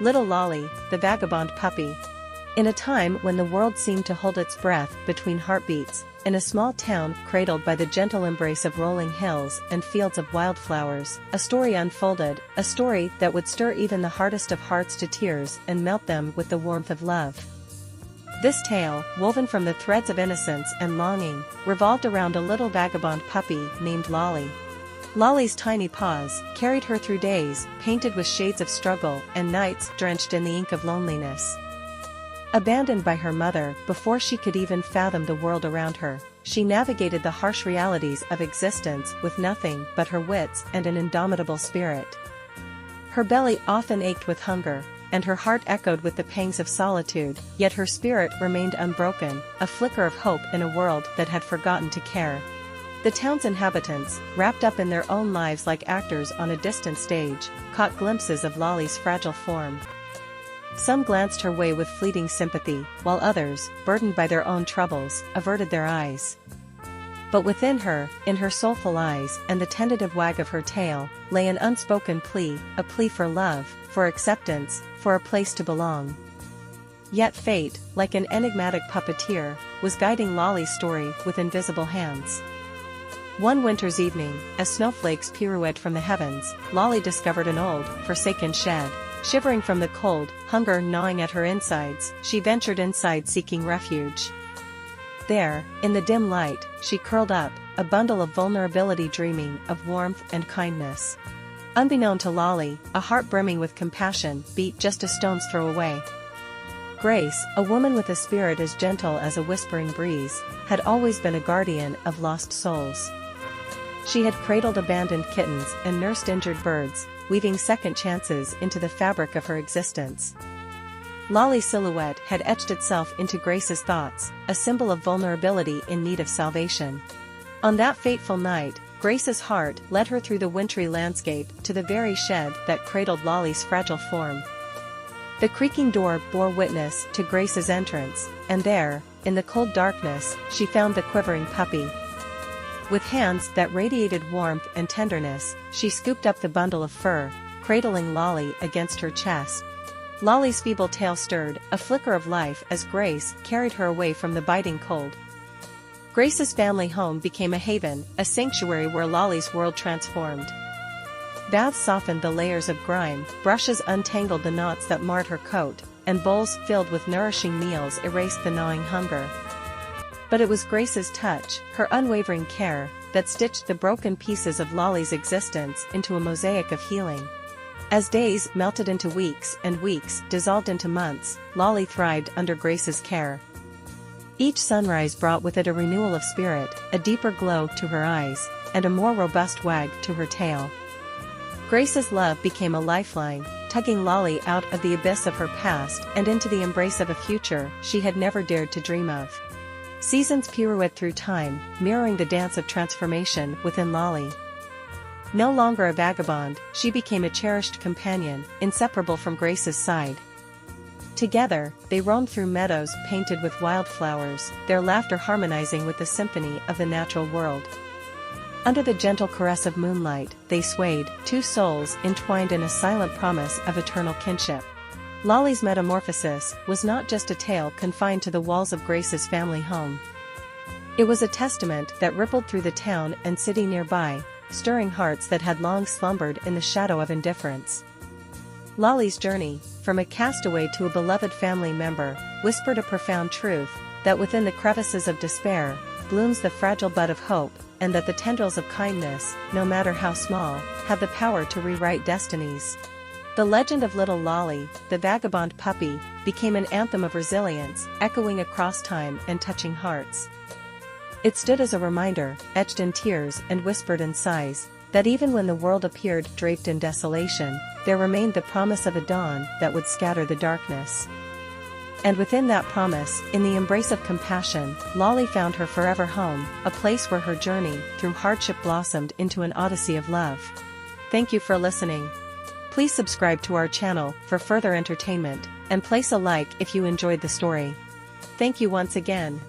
Little Lolly, the vagabond puppy. In a time when the world seemed to hold its breath between heartbeats, in a small town cradled by the gentle embrace of rolling hills and fields of wildflowers, a story unfolded, a story that would stir even the hardest of hearts to tears and melt them with the warmth of love. This tale, woven from the threads of innocence and longing, revolved around a little vagabond puppy named Lolly. Lolly's tiny paws carried her through days painted with shades of struggle and nights drenched in the ink of loneliness. Abandoned by her mother before she could even fathom the world around her, she navigated the harsh realities of existence with nothing but her wits and an indomitable spirit. Her belly often ached with hunger, and her heart echoed with the pangs of solitude, yet her spirit remained unbroken, a flicker of hope in a world that had forgotten to care. The town's inhabitants, wrapped up in their own lives like actors on a distant stage, caught glimpses of Lolly's fragile form. Some glanced her way with fleeting sympathy, while others, burdened by their own troubles, averted their eyes. But within her, in her soulful eyes and the tentative wag of her tail, lay an unspoken plea, a plea for love, for acceptance, for a place to belong. Yet fate, like an enigmatic puppeteer, was guiding Lolly's story with invisible hands. One winter's evening, as snowflakes pirouetted from the heavens, Lolly discovered an old, forsaken shed. Shivering from the cold, hunger gnawing at her insides, she ventured inside seeking refuge. There, in the dim light, she curled up, a bundle of vulnerability dreaming of warmth and kindness. Unbeknown to Lolly, a heart brimming with compassion beat just a stone's throw away. Grace, a woman with a spirit as gentle as a whispering breeze, had always been a guardian of lost souls. She had cradled abandoned kittens and nursed injured birds, weaving second chances into the fabric of her existence. Lolly's silhouette had etched itself into Grace's thoughts, a symbol of vulnerability in need of salvation. On that fateful night, Grace's heart led her through the wintry landscape to the very shed that cradled Lolly's fragile form. The creaking door bore witness to Grace's entrance, and there, in the cold darkness, she found the quivering puppy. With hands that radiated warmth and tenderness, she scooped up the bundle of fur, cradling Lolly against her chest. Lolly's feeble tail stirred, a flicker of life as Grace carried her away from the biting cold. Grace's family home became a haven, a sanctuary where Lolly's world transformed. Baths softened the layers of grime, brushes untangled the knots that marred her coat, and bowls filled with nourishing meals erased the gnawing hunger. But it was Grace's touch, her unwavering care, that stitched the broken pieces of Lolly's existence into a mosaic of healing. As days melted into weeks and weeks dissolved into months, Lolly thrived under Grace's care. Each sunrise brought with it a renewal of spirit, a deeper glow to her eyes, and a more robust wag to her tail. Grace's love became a lifeline, tugging Lolly out of the abyss of her past and into the embrace of a future she had never dared to dream of. Seasons pirouetted through time, mirroring the dance of transformation within Lolly. No longer a vagabond, she became a cherished companion, inseparable from Grace's side. Together, they roamed through meadows painted with wildflowers, their laughter harmonizing with the symphony of the natural world. Under the gentle caress of moonlight, they swayed, two souls entwined in a silent promise of eternal kinship. Lolly's metamorphosis was not just a tale confined to the walls of Grace's family home. It was a testament that rippled through the town and city nearby, stirring hearts that had long slumbered in the shadow of indifference. Lolly's journey, from a castaway to a beloved family member, whispered a profound truth, that within the crevices of despair, blooms the fragile bud of hope, and that the tendrils of kindness, no matter how small, have the power to rewrite destinies. The legend of little Lolly, the vagabond puppy, became an anthem of resilience, echoing across time and touching hearts. It stood as a reminder, etched in tears and whispered in sighs, that even when the world appeared draped in desolation, there remained the promise of a dawn that would scatter the darkness. And within that promise, in the embrace of compassion, Lolly found her forever home, a place where her journey through hardship blossomed into an odyssey of love. Thank you for listening. Please subscribe to our channel for further entertainment, and place a like if you enjoyed the story. Thank you once again.